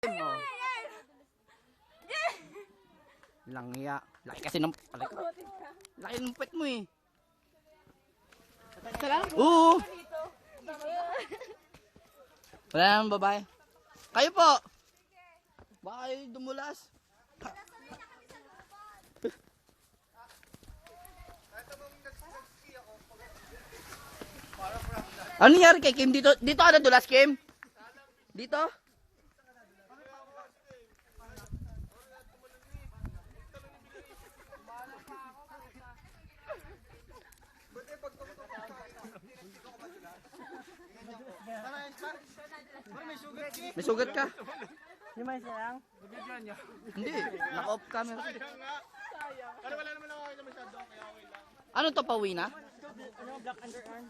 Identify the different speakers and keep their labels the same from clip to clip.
Speaker 1: Oh. Langya. Laki kasi ng... Laki ng pet mo eh. Oo. Wala naman babae. Kayo po. Baka kayo dumulas. Ano nangyari kay Kim dito? Dito ka nadulas, Kim? Dito? May sugat ka?
Speaker 2: Yung may sayang?
Speaker 1: Hindi, naka-off camera.
Speaker 3: Pero wala naman ako kayo masyado, kaya okay lang.
Speaker 1: Ano to, pauwi na?
Speaker 2: Ano, black underarm?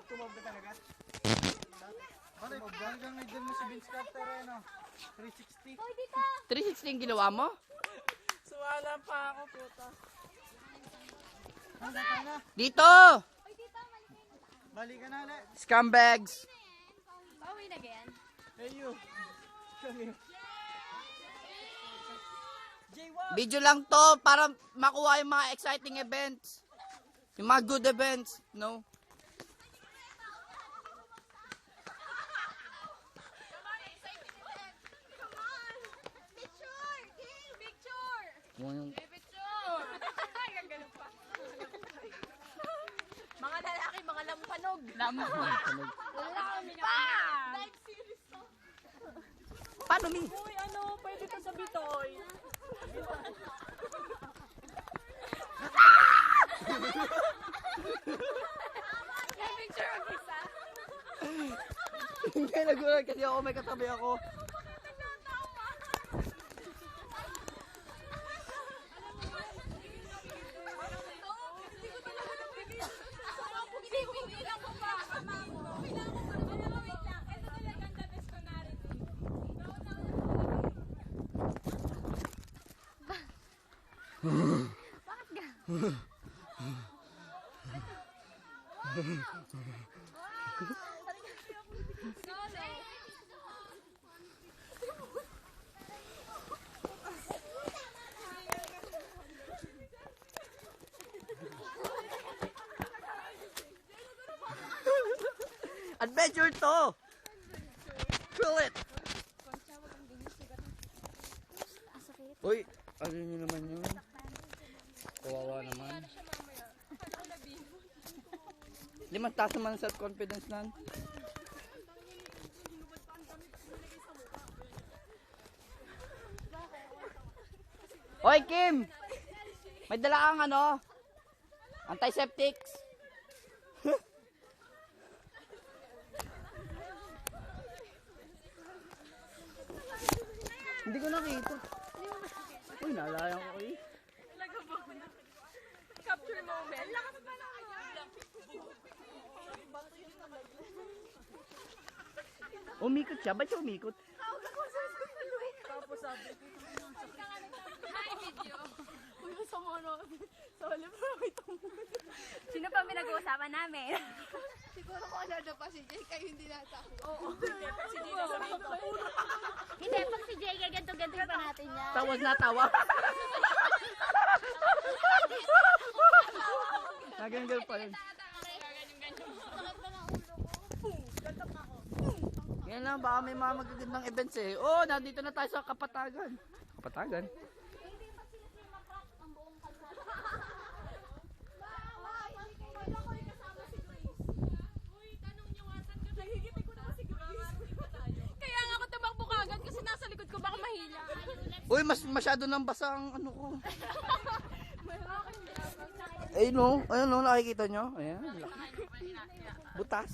Speaker 2: Tumawag ka agad? Ano, hanggang ngayon mo si Vince Carter, ano? 360.
Speaker 1: 360 yung ginawa mo?
Speaker 2: Suwala pa ako, puta.
Speaker 1: Dito!
Speaker 2: Balik ka na ulit.
Speaker 1: Scumbags!
Speaker 4: Pauwi na again.
Speaker 2: Hey you. Come here.
Speaker 1: Video lang to para makuha yung mga exciting events. Yung mga good events, no?
Speaker 4: Mga lalaki, mga lampanog.
Speaker 1: Lampanog.
Speaker 4: Lampa! Live series to.
Speaker 1: Paano mi?
Speaker 2: Uy, ano, pwede ka sa Bitoy.
Speaker 4: May picture of isa.
Speaker 1: Hindi nagulat kasi ako, may katabi ako.
Speaker 4: Bakit ka?
Speaker 1: Adventure to! Feel it! Uy, ano nyo naman yun? Kawawa naman. Limang taas naman self-confidence nan. Hoy Kim! May dala kang ano? Antiseptics. Hindi ko nakita. Uy, nalayan ko eh.
Speaker 4: Capture moment.
Speaker 1: Umikot siya? Ba't siya umikot?
Speaker 2: Tapos sabi ko,
Speaker 4: Hi, video.
Speaker 2: uy, sa mono. Sa wala pa itong
Speaker 4: Sino pa pinag-uusapan namin?
Speaker 5: Siguro kung ano na pa si Jay, kayo hindi nata ako.
Speaker 2: Oo. Si Gina sabihin ko.
Speaker 4: Hindi, pag si Jay, ganto-ganto pa natin yan.
Speaker 1: Tawag na tawa. Naganggal pa yun. Yan lang, baka may mga magagandang events eh. Oh, nandito na tayo sa Kapatagan. Kapatagan?
Speaker 4: Kaya nga ako tumakbo kagad kasi nasa likod ko baka mahila.
Speaker 1: Uy, masyado nang basa ang ano ko. Ayun no, ayun no, nakikita nyo? Ayan, laki. Butas.